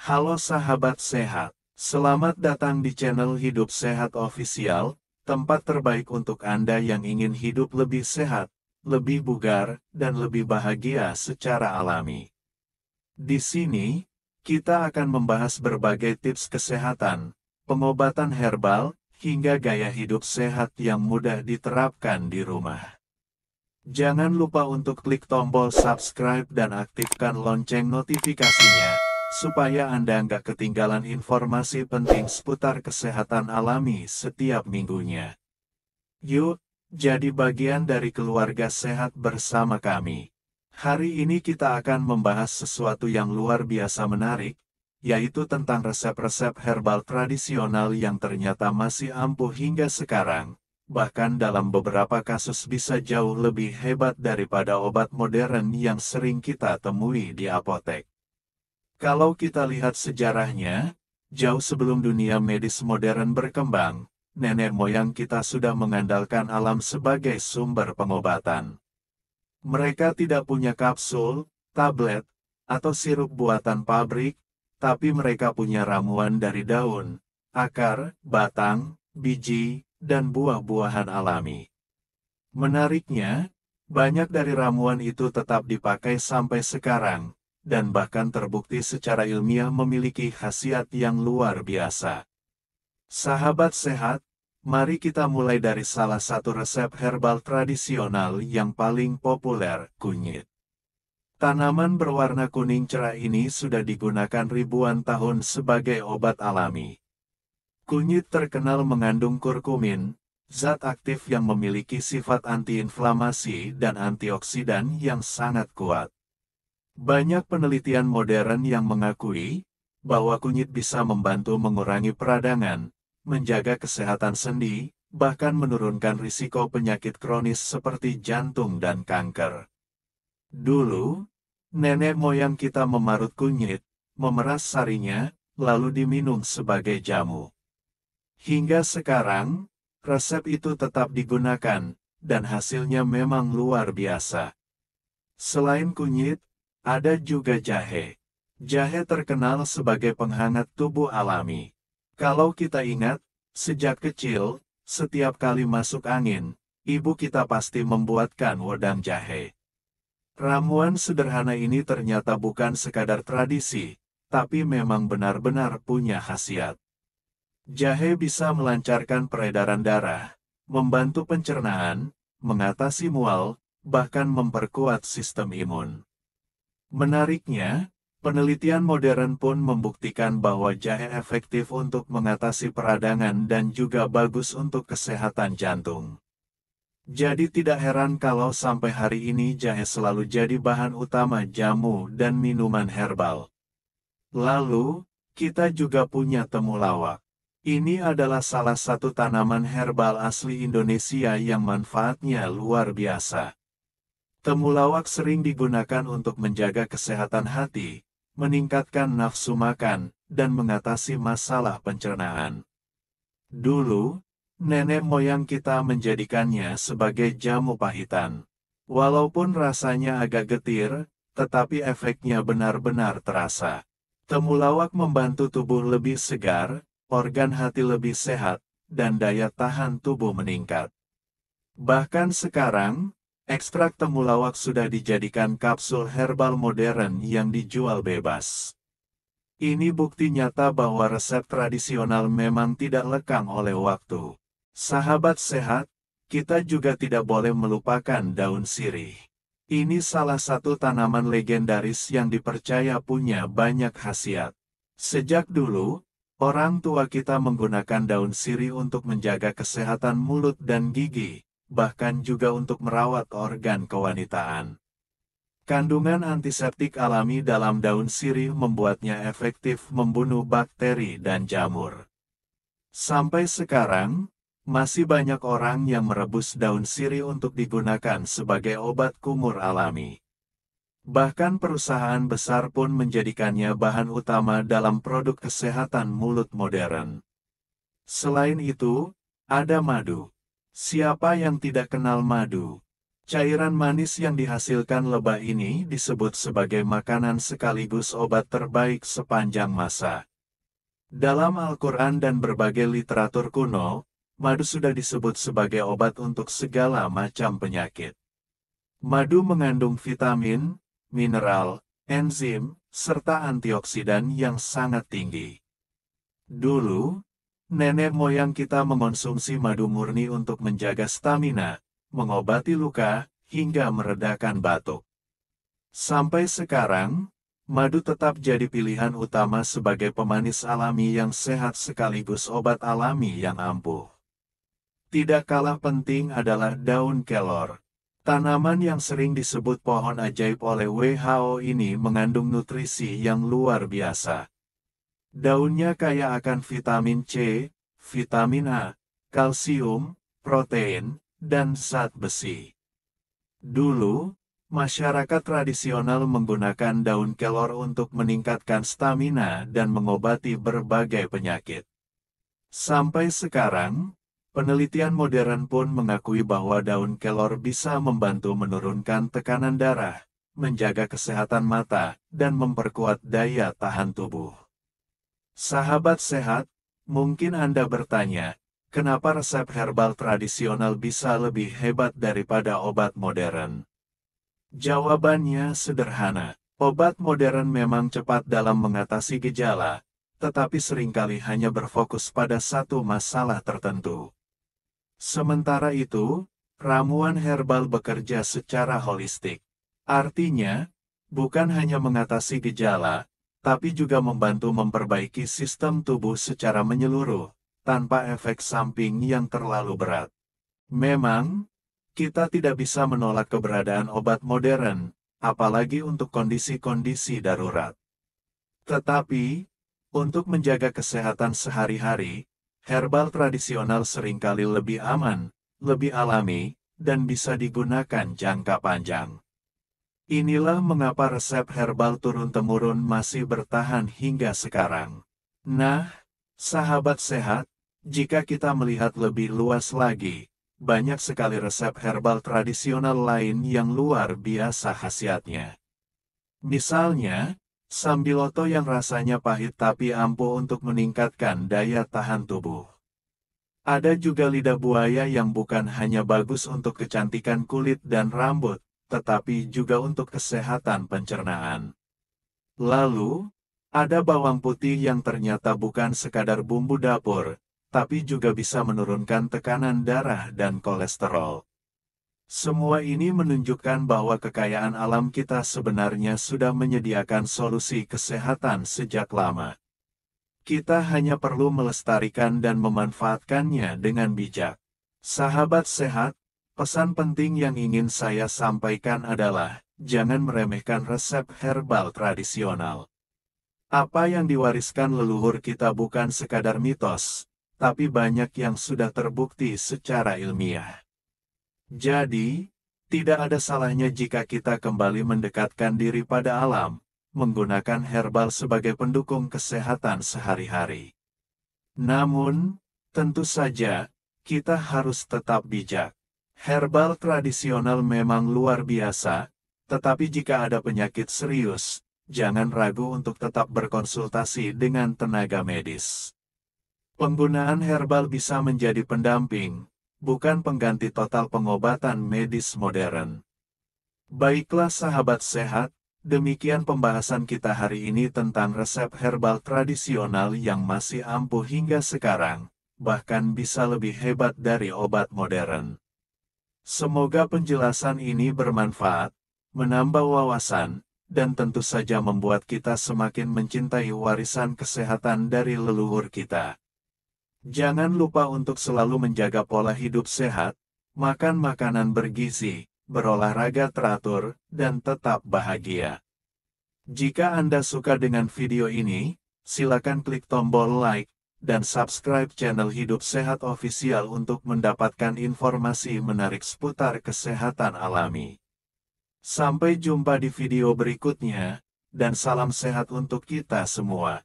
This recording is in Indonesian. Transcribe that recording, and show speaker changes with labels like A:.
A: Halo sahabat sehat, selamat datang di channel Hidup Sehat Official, tempat terbaik untuk Anda yang ingin hidup lebih sehat, lebih bugar, dan lebih bahagia secara alami. Di sini, kita akan membahas berbagai tips kesehatan, pengobatan herbal, hingga gaya hidup sehat yang mudah diterapkan di rumah. Jangan lupa untuk klik tombol subscribe dan aktifkan lonceng notifikasinya, supaya Anda nggak ketinggalan informasi penting seputar kesehatan alami setiap minggunya. Yuk, jadi bagian dari keluarga sehat bersama kami. Hari ini kita akan membahas sesuatu yang luar biasa menarik, yaitu tentang resep-resep herbal tradisional yang ternyata masih ampuh hingga sekarang. Bahkan dalam beberapa kasus bisa jauh lebih hebat daripada obat modern yang sering kita temui di apotek. Kalau kita lihat sejarahnya, jauh sebelum dunia medis modern berkembang, nenek moyang kita sudah mengandalkan alam sebagai sumber pengobatan. Mereka tidak punya kapsul, tablet, atau sirup buatan pabrik, tapi mereka punya ramuan dari daun, akar, batang, biji, dan buah-buahan alami. Menariknya, banyak dari ramuan itu tetap dipakai sampai sekarang, dan bahkan terbukti secara ilmiah memiliki khasiat yang luar biasa. Sahabat sehat, mari kita mulai dari salah satu resep herbal tradisional yang paling populer, kunyit. Tanaman berwarna kuning cerah ini sudah digunakan ribuan tahun sebagai obat alami. Kunyit terkenal mengandung kurkumin, zat aktif yang memiliki sifat antiinflamasi dan antioksidan yang sangat kuat. Banyak penelitian modern yang mengakui bahwa kunyit bisa membantu mengurangi peradangan, menjaga kesehatan sendi, bahkan menurunkan risiko penyakit kronis seperti jantung dan kanker. Dulu, nenek moyang kita memarut kunyit, memeras sarinya, lalu diminum sebagai jamu. Hingga sekarang, resep itu tetap digunakan, dan hasilnya memang luar biasa. Selain kunyit, ada juga jahe. Jahe terkenal sebagai penghangat tubuh alami. Kalau kita ingat, sejak kecil, setiap kali masuk angin, ibu kita pasti membuatkan wedang jahe. Ramuan sederhana ini ternyata bukan sekadar tradisi, tapi memang benar-benar punya khasiat. Jahe bisa melancarkan peredaran darah, membantu pencernaan, mengatasi mual, bahkan memperkuat sistem imun. Menariknya, penelitian modern pun membuktikan bahwa jahe efektif untuk mengatasi peradangan dan juga bagus untuk kesehatan jantung. Jadi tidak heran kalau sampai hari ini jahe selalu jadi bahan utama jamu dan minuman herbal. Lalu, kita juga punya temulawak. Ini adalah salah satu tanaman herbal asli Indonesia yang manfaatnya luar biasa. Temulawak sering digunakan untuk menjaga kesehatan hati, meningkatkan nafsu makan, dan mengatasi masalah pencernaan. Dulu, nenek moyang kita menjadikannya sebagai jamu pahitan. Walaupun rasanya agak getir, tetapi efeknya benar-benar terasa. Temulawak membantu tubuh lebih segar, organ hati lebih sehat, dan daya tahan tubuh meningkat. Bahkan sekarang, ekstrak temulawak sudah dijadikan kapsul herbal modern yang dijual bebas. Ini bukti nyata bahwa resep tradisional memang tidak lekang oleh waktu. Sahabat sehat, kita juga tidak boleh melupakan daun sirih. Ini salah satu tanaman legendaris yang dipercaya punya banyak khasiat. Sejak dulu, orang tua kita menggunakan daun sirih untuk menjaga kesehatan mulut dan gigi, bahkan juga untuk merawat organ kewanitaan. Kandungan antiseptik alami dalam daun sirih membuatnya efektif membunuh bakteri dan jamur. Sampai sekarang, masih banyak orang yang merebus daun sirih untuk digunakan sebagai obat kumur alami. Bahkan perusahaan besar pun menjadikannya bahan utama dalam produk kesehatan mulut modern. Selain itu, ada madu. Siapa yang tidak kenal madu? Cairan manis yang dihasilkan lebah ini disebut sebagai makanan sekaligus obat terbaik sepanjang masa. Dalam Al-Quran dan berbagai literatur kuno, madu sudah disebut sebagai obat untuk segala macam penyakit. Madu mengandung vitamin, mineral, enzim, serta antioksidan yang sangat tinggi. Dulu, nenek moyang kita mengonsumsi madu murni untuk menjaga stamina, mengobati luka, hingga meredakan batuk. Sampai sekarang, madu tetap jadi pilihan utama sebagai pemanis alami yang sehat sekaligus obat alami yang ampuh. Tidak kalah penting adalah daun kelor. Tanaman yang sering disebut pohon ajaib oleh WHO ini mengandung nutrisi yang luar biasa. Daunnya kaya akan vitamin C, vitamin A, kalsium, protein, dan zat besi. Dulu, masyarakat tradisional menggunakan daun kelor untuk meningkatkan stamina dan mengobati berbagai penyakit. Sampai sekarang, penelitian modern pun mengakui bahwa daun kelor bisa membantu menurunkan tekanan darah, menjaga kesehatan mata, dan memperkuat daya tahan tubuh. Sahabat sehat, mungkin Anda bertanya, kenapa resep herbal tradisional bisa lebih hebat daripada obat modern? Jawabannya sederhana, obat modern memang cepat dalam mengatasi gejala, tetapi seringkali hanya berfokus pada satu masalah tertentu. Sementara itu, ramuan herbal bekerja secara holistik. Artinya, bukan hanya mengatasi gejala, tapi juga membantu memperbaiki sistem tubuh secara menyeluruh, tanpa efek samping yang terlalu berat. Memang, kita tidak bisa menolak keberadaan obat modern, apalagi untuk kondisi-kondisi darurat. Tetapi, untuk menjaga kesehatan sehari-hari, herbal tradisional seringkali lebih aman, lebih alami, dan bisa digunakan jangka panjang. Inilah mengapa resep herbal turun-temurun masih bertahan hingga sekarang. Nah, sahabat sehat, jika kita melihat lebih luas lagi, banyak sekali resep herbal tradisional lain yang luar biasa khasiatnya. Misalnya, sambiloto yang rasanya pahit tapi ampuh untuk meningkatkan daya tahan tubuh. Ada juga lidah buaya yang bukan hanya bagus untuk kecantikan kulit dan rambut, tetapi juga untuk kesehatan pencernaan. Lalu, ada bawang putih yang ternyata bukan sekadar bumbu dapur, tapi juga bisa menurunkan tekanan darah dan kolesterol. Semua ini menunjukkan bahwa kekayaan alam kita sebenarnya sudah menyediakan solusi kesehatan sejak lama. Kita hanya perlu melestarikan dan memanfaatkannya dengan bijak. Sahabat sehat, pesan penting yang ingin saya sampaikan adalah, jangan meremehkan resep herbal tradisional. Apa yang diwariskan leluhur kita bukan sekadar mitos, tapi banyak yang sudah terbukti secara ilmiah. Jadi, tidak ada salahnya jika kita kembali mendekatkan diri pada alam, menggunakan herbal sebagai pendukung kesehatan sehari-hari. Namun, tentu saja, kita harus tetap bijak. Herbal tradisional memang luar biasa, tetapi jika ada penyakit serius, jangan ragu untuk tetap berkonsultasi dengan tenaga medis. Penggunaan herbal bisa menjadi pendamping, bukan pengganti total pengobatan medis modern. Baiklah sahabat sehat, demikian pembahasan kita hari ini tentang resep herbal tradisional yang masih ampuh hingga sekarang, bahkan bisa lebih hebat dari obat modern. Semoga penjelasan ini bermanfaat, menambah wawasan, dan tentu saja membuat kita semakin mencintai warisan kesehatan dari leluhur kita. Jangan lupa untuk selalu menjaga pola hidup sehat, makan makanan bergizi, berolahraga teratur, dan tetap bahagia. Jika Anda suka dengan video ini, silakan klik tombol like, dan subscribe channel Hidup Sehat Official untuk mendapatkan informasi menarik seputar kesehatan alami. Sampai jumpa di video berikutnya, dan salam sehat untuk kita semua.